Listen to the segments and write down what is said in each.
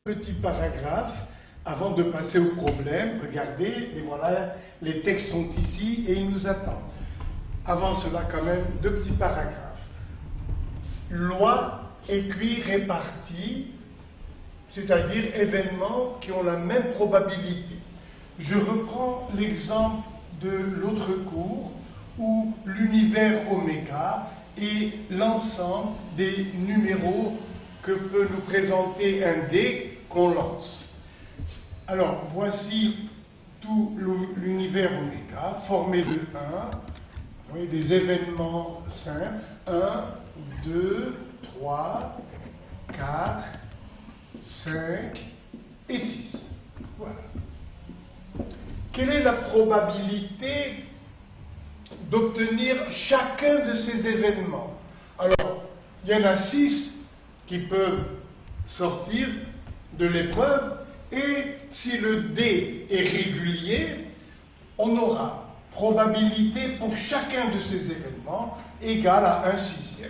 Petit paragraphe avant de passer au problème. Regardez, et voilà, les textes sont ici et ils nous attendent. Avant cela, quand même, deux petits paragraphes. Loi, écrit, réparti, c'est-à-dire événements qui ont la même probabilité. Je reprends l'exemple de l'autre cours où l'univers oméga est l'ensemble des numéros que peut nous présenter un dé qu'on lance. Alors, voici tout l'univers oméga formé de 1, vous voyez, des événements simples, 1, 2, 3, 4, 5 et 6. Voilà. Quelle est la probabilité d'obtenir chacun de ces événements? Alors, il y en a 6 qui peuvent sortir de l'épreuve, et si le dé est régulier, on aura probabilité pour chacun de ces événements égale à 1/6.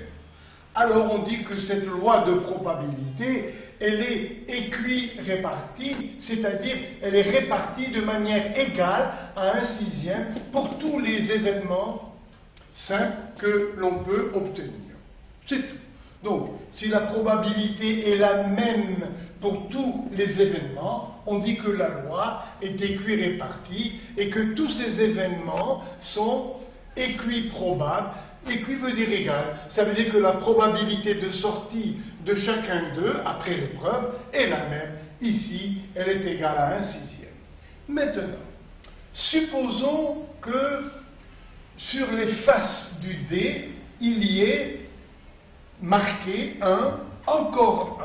Alors on dit que cette loi de probabilité, elle est équirépartie, c'est-à-dire elle est répartie de manière égale à 1/6 pour tous les événements simples que l'on peut obtenir. C'est tout. Donc, si la probabilité est la même pour tous les événements, on dit que la loi est équirépartie et que tous ces événements sont équiprobables. Équi veut dire égal. Ça veut dire que la probabilité de sortie de chacun d'eux, après l'épreuve, est la même. Ici, elle est égale à 1/6. Maintenant, supposons que sur les faces du dé, il y ait marqué 1, encore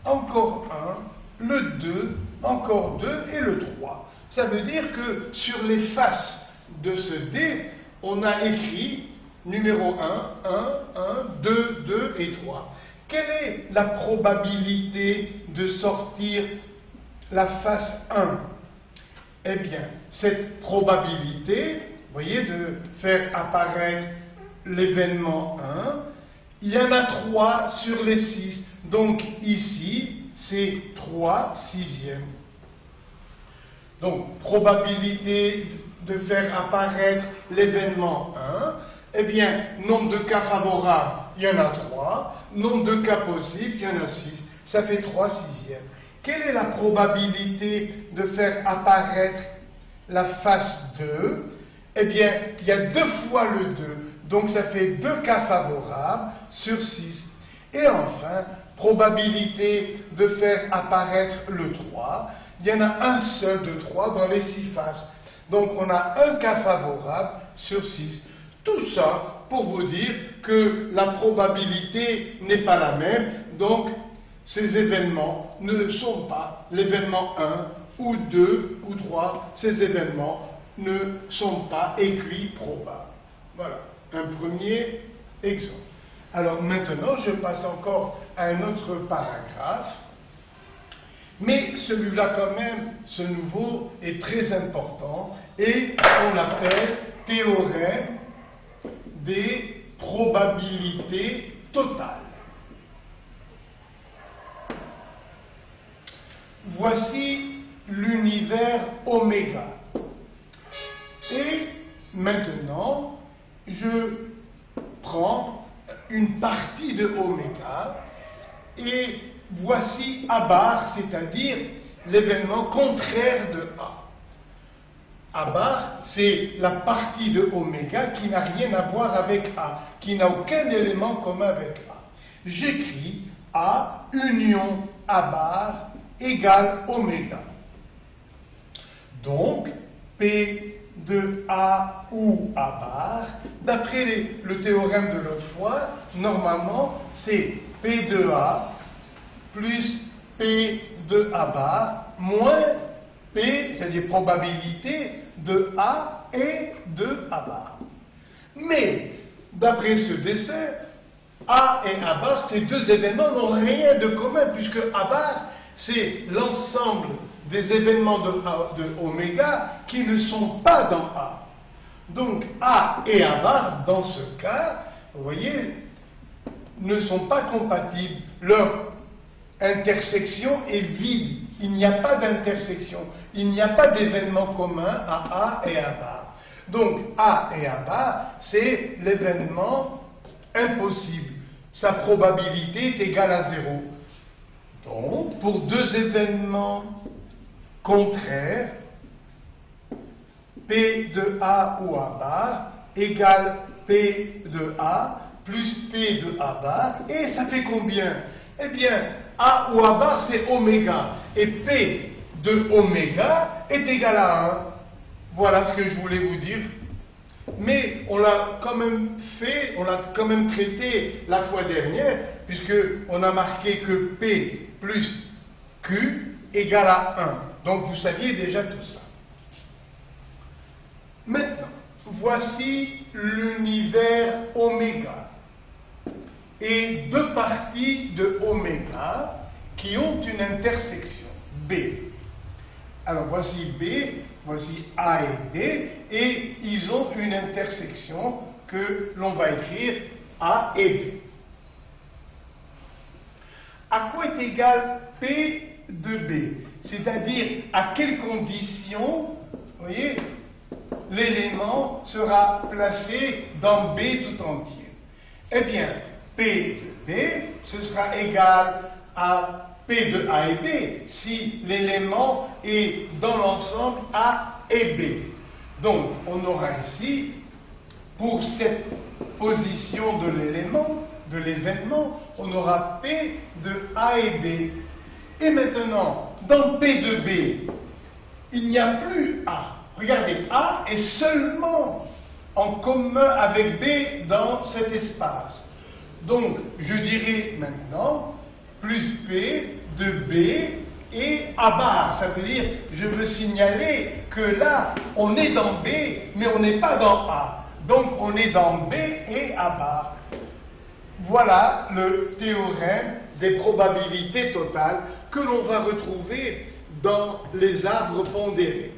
1, le 2, encore 2 et le 3. Ça veut dire que sur les faces de ce dé, on a écrit numéro 1, 2, 2 et 3. Quelle est la probabilité de sortir la face 1? Eh bien, cette probabilité, vous voyez, de faire apparaître l'événement 1, il y en a 3 sur les 6. Donc ici, c'est 3/6. Donc, probabilité de faire apparaître l'événement 1. Eh bien, nombre de cas favorables, il y en a 3. Nombre de cas possibles, il y en a 6. Ça fait 3/6. Quelle est la probabilité de faire apparaître la face 2? Eh bien, il y a 2 fois le 2. Donc ça fait 2 cas favorables sur 6. Et enfin, probabilité de faire apparaître le 3. Il y en a un seul de 3 dans les 6 faces. Donc on a un cas favorable sur 6. Tout ça pour vous dire que la probabilité n'est pas la même. Donc ces événements ne sont pas l'événement 1 ou 2 ou 3. Ces événements ne sont pas équiprobables. Voilà. Un premier exemple. Alors maintenant, je passe encore à un autre paragraphe, mais celui-là quand même, ce nouveau, est très important et on l'appelle théorème des probabilités totales. Voici l'univers oméga. Et maintenant, je prends une partie de oméga et voici A bar, c'est-à-dire l'événement contraire de A. A bar, c'est la partie de oméga qui n'a rien à voir avec A, qui n'a aucun élément commun avec A. J'écris A union A bar égale oméga. Donc, P de A ou A bar, d'après le théorème de l'autre fois, normalement, c'est P de A plus P de A bar moins P, c'est-à-dire probabilité de A et de A bar. Mais, d'après ce dessin, A et A bar, ces deux événements n'ont rien de commun, puisque A bar, c'est l'ensemble des événements de oméga qui ne sont pas dans A. Donc A et A bar, dans ce cas, vous voyez, ne sont pas compatibles. Leur intersection est vide. Il n'y a pas d'intersection. Il n'y a pas d'événement commun à A et à bar. Donc A et A bar, c'est l'événement impossible. Sa probabilité est égale à 0. Donc, pour deux événements contraires, P de A ou A bar égale P de A plus P de A bar, et ça fait combien? Eh bien, A ou A bar, c'est oméga, et P de oméga est égal à 1. Voilà ce que je voulais vous dire. Mais on l'a quand même fait, on l'a quand même traité la fois dernière, puisqu'on a marqué que P plus Q égale à 1. Donc vous saviez déjà tout ça. Maintenant, voici l'univers oméga et deux parties de oméga qui ont une intersection, B. Alors voici B, voici A et B, et ils ont une intersection que l'on va écrire A et B. À quoi est égal P de B? C'est-à-dire à quelles conditions, vous voyez, l'élément sera placé dans B tout entier. Eh bien, P de B, ce sera égal à P de A et B si l'élément est dans l'ensemble A et B. Donc, on aura ici, pour cette position de l'élément, de l'événement, on aura P de A et B. Et maintenant, dans P de B, il n'y a plus A. Regardez, A est seulement en commun avec B dans cet espace. Donc, je dirais maintenant, plus P de B et A bar. Ça veut dire, je veux signaler que là, on est dans B, mais on n'est pas dans A. Donc, on est dans B et A bar. Voilà le théorème des probabilités totales que l'on va retrouver dans les arbres pondérés.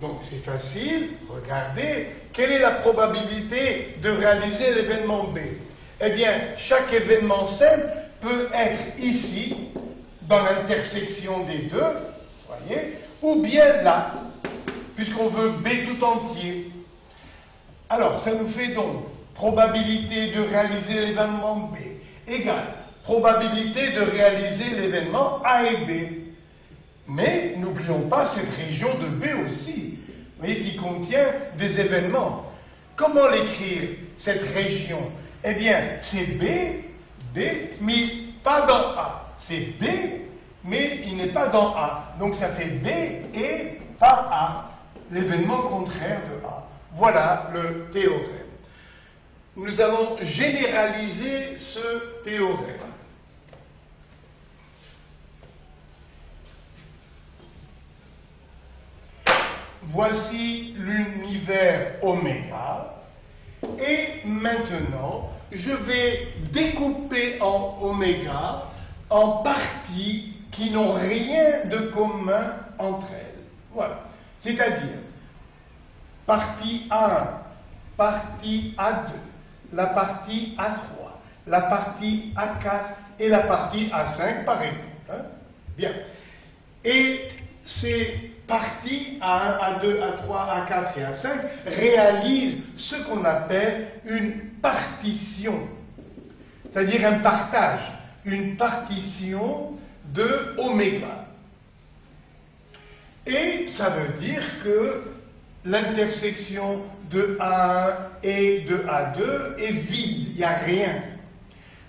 Donc c'est facile, regardez, quelle est la probabilité de réaliser l'événement B? Eh bien, chaque événement simple peut être ici, dans l'intersection des deux, voyez, ou bien là, puisqu'on veut B tout entier. Alors, ça nous fait donc probabilité de réaliser l'événement B égale probabilité de réaliser l'événement A et B. Mais n'oublions pas cette région de B aussi, vous voyez, qui contient des événements. Comment l'écrire, cette région? Eh bien, c'est B, mais pas dans A. C'est B, mais il n'est pas dans A. Donc ça fait B et pas A, l'événement contraire de A. Voilà le théorème. Nous allons généraliser ce théorème. Voici l'univers oméga, et maintenant je vais découper en oméga en parties qui n'ont rien de commun entre elles. Voilà. C'est-à-dire, partie A1, partie A2, la partie A3, la partie A4 et la partie A5 par exemple. Hein? Bien. Et ces parties A1, A2, A3, A4 et A5 réalisent ce qu'on appelle une partition, c'est-à-dire un partage, une partition de oméga. Et ça veut dire que l'intersection de A1 et de A2 est vide, il n'y a rien.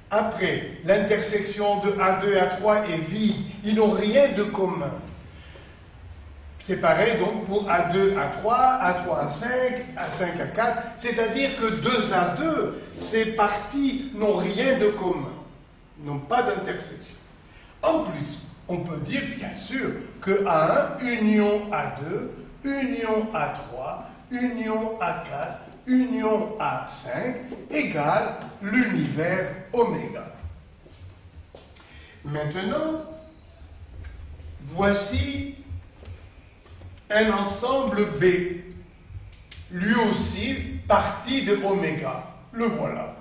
Après, l'intersection de A2 et A3 est vide, ils n'ont rien de commun. C'est pareil donc pour A2, A3, A3, A5, A5, A4, c'est-à-dire que 2A2, ces parties n'ont rien de commun, n'ont pas d'intersection. En plus, on peut dire bien sûr que A1, union A2, union A3, union A4, union A5 égale l'univers oméga. Maintenant, voici un ensemble B, lui aussi partie de oméga. Le voilà.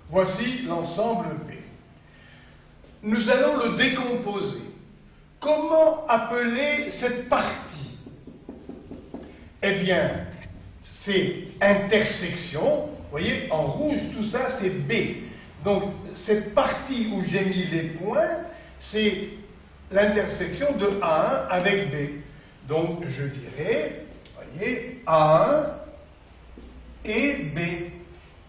Voici l'ensemble B. nous allons le décomposer. Comment appeler cette partie? Eh bien, c'est intersection. Vous voyez, en rouge, tout ça, c'est B. Donc, cette partie où j'ai mis les points, c'est l'intersection de A1 avec B. Donc, je dirais, vous voyez, A1 et B.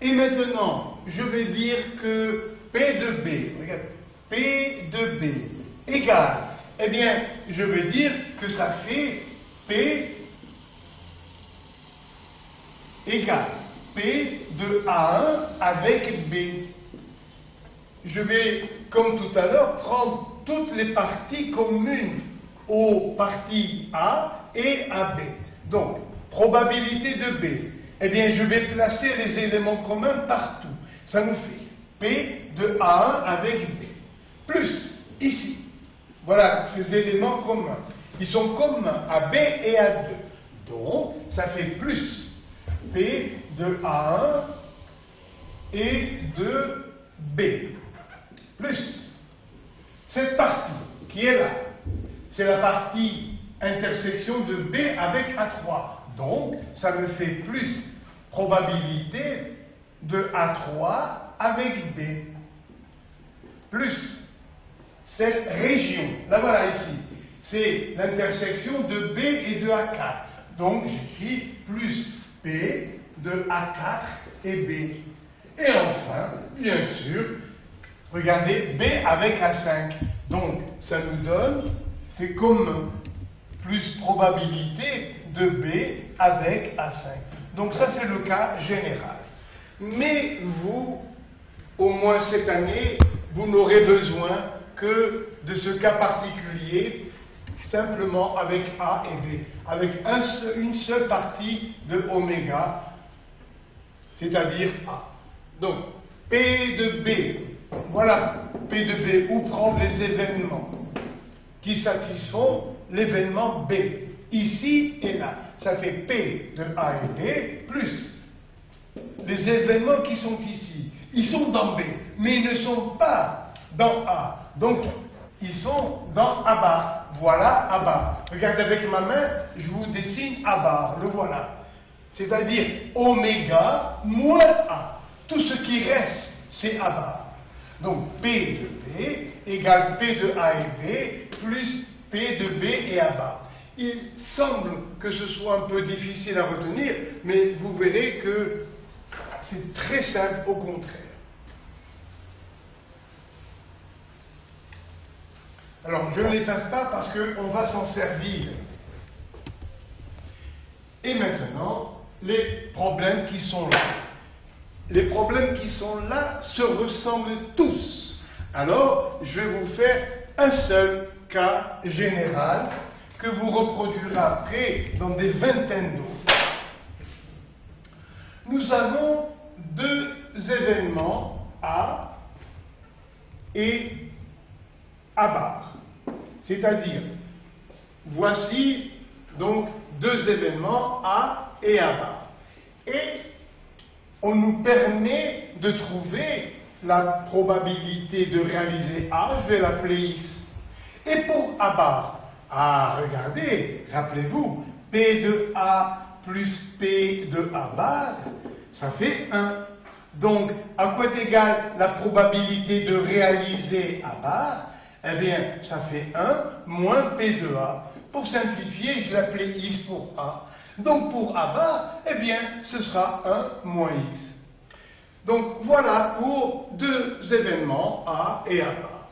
Et maintenant, je vais dire que P de B, regarde, P de B égale, eh bien, je vais dire que ça fait P égale P de A1 avec B. Je vais, comme tout à l'heure, prendre toutes les parties communes aux parties A et à B. Donc, probabilité de B. Eh bien, je vais placer les éléments communs partout. Ça nous fait P de A1 avec B. Plus, ici. Voilà ces éléments communs. Ils sont communs à B et à 2. Donc, ça fait plus P de A1 et de B. Plus cette partie qui est là, c'est la partie intersection de B avec A3. Donc, ça me fait plus probabilité de A3 avec B. Plus cette région, la voilà ici, c'est l'intersection de B et de A4. Donc, j'écris plus P de A4 et B. Et enfin, bien sûr, regardez, B avec A5. Donc, ça nous donne, c'est comme plus probabilité de B avec A5. Donc, ça, c'est le cas général. Mais vous, au moins cette année, vous n'aurez besoin que de ce cas particulier, simplement avec A et B, avec une seule partie de oméga, c'est-à-dire A. Donc, P de B, voilà P de B, où prendre les événements qui satisfont l'événement B, ici et là. Ça fait P de A et B, plus les événements qui sont ici. Ils sont dans B, mais ils ne sont pas dans A. Donc, ils sont dans A bar. Voilà A bar. Regardez avec ma main, je vous dessine A bar. Le voilà. C'est-à-dire oméga moins A. Tout ce qui reste, c'est A bar. Donc, P de B égale P de A et B plus P de B et A bar. Il semble que ce soit un peu difficile à retenir, mais vous verrez que c'est très simple au contraire. Alors, je ne l'efface pas parce qu'on va s'en servir. Et maintenant, les problèmes qui sont là. Les problèmes qui sont là se ressemblent tous. Alors, je vais vous faire un seul cas général que vous reproduirez après dans des vingtaines d'autres. Nous avons deux événements A et A bar. C'est-à-dire, voici donc deux événements A et A bar. Et on nous permet de trouver la probabilité de réaliser A, je vais l'appeler X. Et pour A bar, regardez, rappelez-vous, P de A plus P de A bar, ça fait 1. Donc, à quoi est égale la probabilité de réaliser A bar? Eh bien, ça fait 1 moins P de A. Pour simplifier, je l'appelais X pour A. Donc, pour A bar, eh bien, ce sera 1 moins X. Donc, voilà pour deux événements A et A bar.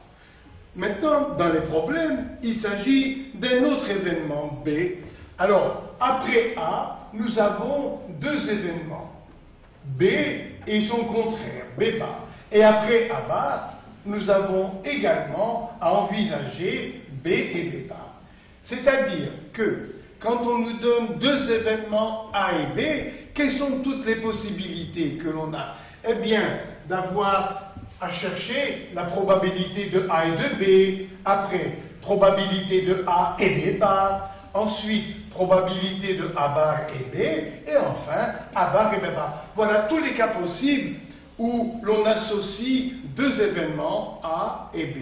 Maintenant, dans les problèmes, il s'agit d'un autre événement B. Alors, après A, nous avons deux événements. B et son contraire, B bar. Et après A bar, nous avons également à envisager B et B bar. C'est-à-dire que, quand on nous donne deux événements A et B, quelles sont toutes les possibilités que l'on a? Eh bien, d'avoir à chercher la probabilité de A et de B, après, probabilité de A et B bar, ensuite, probabilité de A bar et B, et enfin, A bar et B bar. Voilà tous les cas possibles où l'on associe deux événements A et B.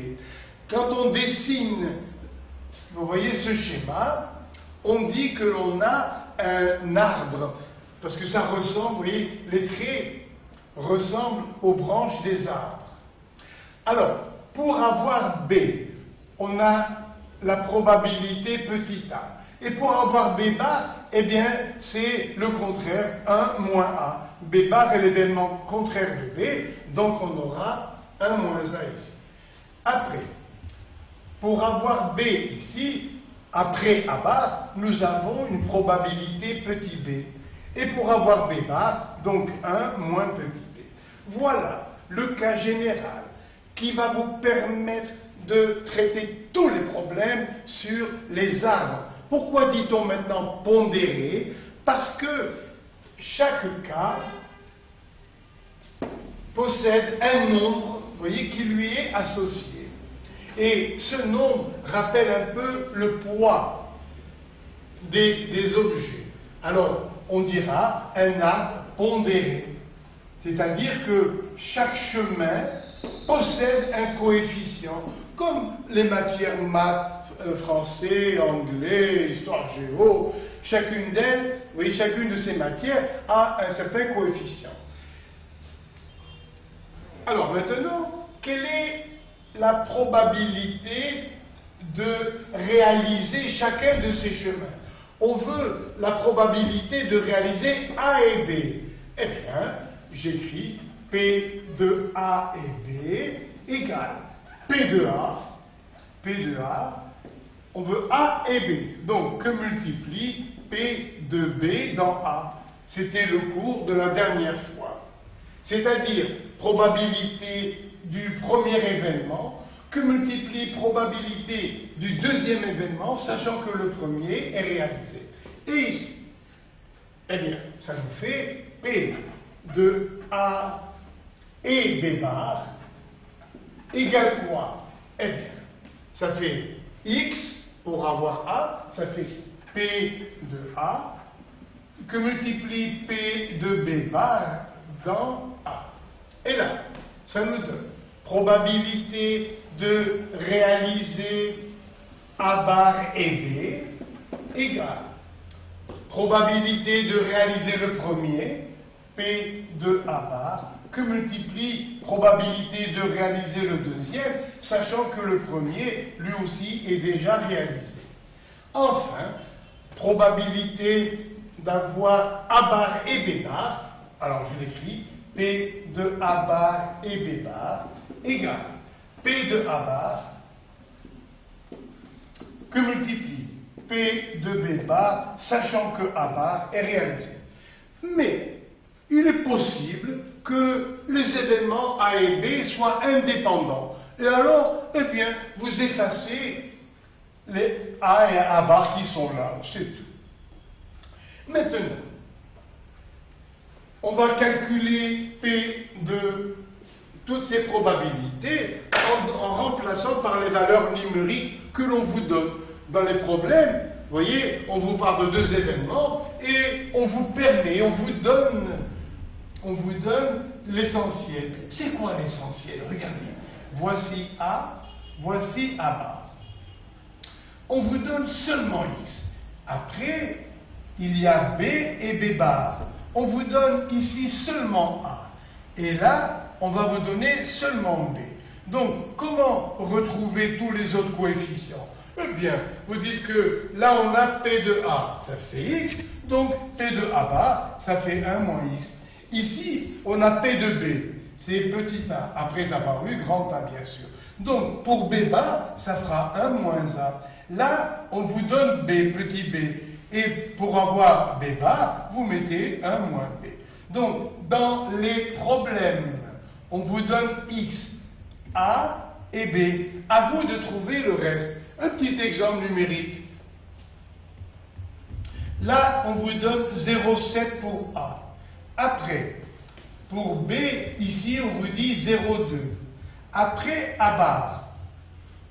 Quand on dessine, vous voyez ce schéma, on dit que l'on a un arbre, parce que ça ressemble, vous voyez, les traits ressemblent aux branches des arbres. Alors, pour avoir B, on a la probabilité petit a. Et pour avoir B bar, eh bien, c'est le contraire, 1 moins A. B bar est l'événement contraire de B, donc on aura 1 moins A ici. Après, pour avoir B ici, après A bar, nous avons une probabilité petit b. Et pour avoir B bar, donc 1 moins petit b. Voilà le cas général qui va vous permettre de traiter tous les problèmes sur les arbres. Pourquoi dit-on maintenant pondérer? Parce que chaque cas possède un nombre, vous voyez, qui lui est associé. Et ce nombre rappelle un peu le poids des objets. Alors, on dira un arbre pondéré. C'est-à-dire que chaque chemin possède un coefficient, comme les matières maths, français, anglais, histoire géo, chacune d'elles, vous voyez, chacune de ces matières a un certain coefficient. Alors maintenant, quelle est la probabilité de réaliser chacun de ces chemins? On veut la probabilité de réaliser A et B. Eh bien, j'écris P de A et B égale P de A, on veut A et B. Donc, que multiplie P de B dans A? C'était le cours de la dernière fois. C'est-à-dire, probabilité du premier événement, que multiplie probabilité du deuxième événement, sachant que le premier est réalisé. Et ici, eh bien, ça nous fait P de A et B bar égale quoi? Eh bien, ça fait X pour avoir A, ça fait P de A, que multiplie P de B bar dans A. Et là, ça nous donne probabilité de réaliser A bar et B égale probabilité de réaliser le premier, P de A bar, que multiplie probabilité de réaliser le deuxième, sachant que le premier, lui aussi, est déjà réalisé. Enfin, probabilité d'avoir A bar et B bar, alors je l'écris, P de A bar et B bar égale P de A bar que multiplie P de B bar, sachant que A bar est réalisé. Mais il est possible que les événements A et B soient indépendants. Et alors, eh bien, vous effacez les A et A bar qui sont là, c'est tout. Maintenant, on va calculer P de toutes ces probabilités en remplaçant par les valeurs numériques que l'on vous donne. Dans les problèmes, vous voyez, on vous parle de deux événements et on vous permet, on vous donne l'essentiel. C'est quoi l'essentiel? Regardez, voici A, voici A bar. On vous donne seulement X. Après, il y a B et B bar. On vous donne ici seulement A. Et là, on va vous donner seulement B. Donc, comment retrouver tous les autres coefficients? Eh bien, vous dites que là, on a P de A, ça fait X. Donc, P de A bar, ça fait 1 moins X. Ici, on a P de B, c'est petit a, après avoir eu grand A, bien sûr. Donc, pour B bar, ça fera 1 moins A. Là, on vous donne B, petit b. Et pour avoir B bar, vous mettez 1 moins B. Donc, dans les problèmes, on vous donne X, A et B. À vous de trouver le reste. Un petit exemple numérique. Là, on vous donne 0,7 pour A. Après, pour B, ici, on vous dit 0,2. Après A bar,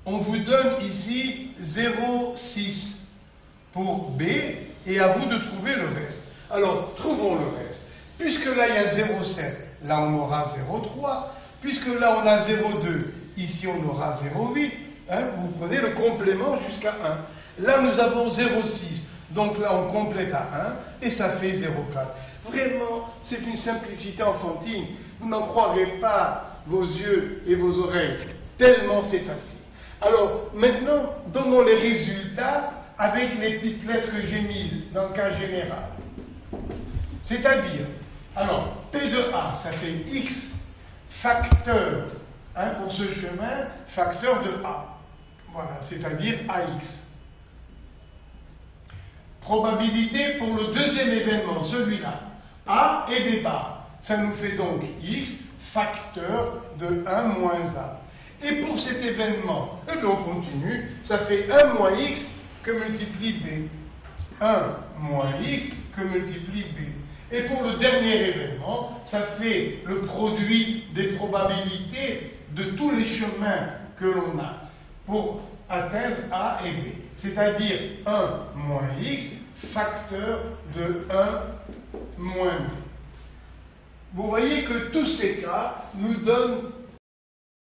on vous donne ici 0,6 pour B, et à vous de trouver le reste. Alors, trouvons le reste. Puisque là, il y a 0,7, là, on aura 0,3. Puisque là on a 0,2, ici on aura 0,8, hein, vous prenez le complément jusqu'à 1. Là nous avons 0,6, donc là on complète à 1 et ça fait 0,4. Vraiment, c'est une simplicité enfantine. Vous n'en croirez pas vos yeux et vos oreilles, tellement c'est facile. Alors maintenant, donnons les résultats avec les petites lettres que j'ai mises dans le cas général. C'est-à-dire, alors, P de A, ça fait X facteur, hein, pour ce chemin, facteur de A. Voilà, c'est-à-dire AX. Probabilité pour le deuxième événement, celui-là. A et des barres. Ça nous fait donc X facteur de 1 moins A. Et pour cet événement, on continue, ça fait 1 moins X que multiplie B. 1 moins X que multiplie B. Et pour le dernier événement, ça fait le produit des probabilités de tous les chemins que l'on a pour atteindre A et B. C'est-à-dire 1 moins X facteur de 1 moins B. Vous voyez que tous ces cas nous donnent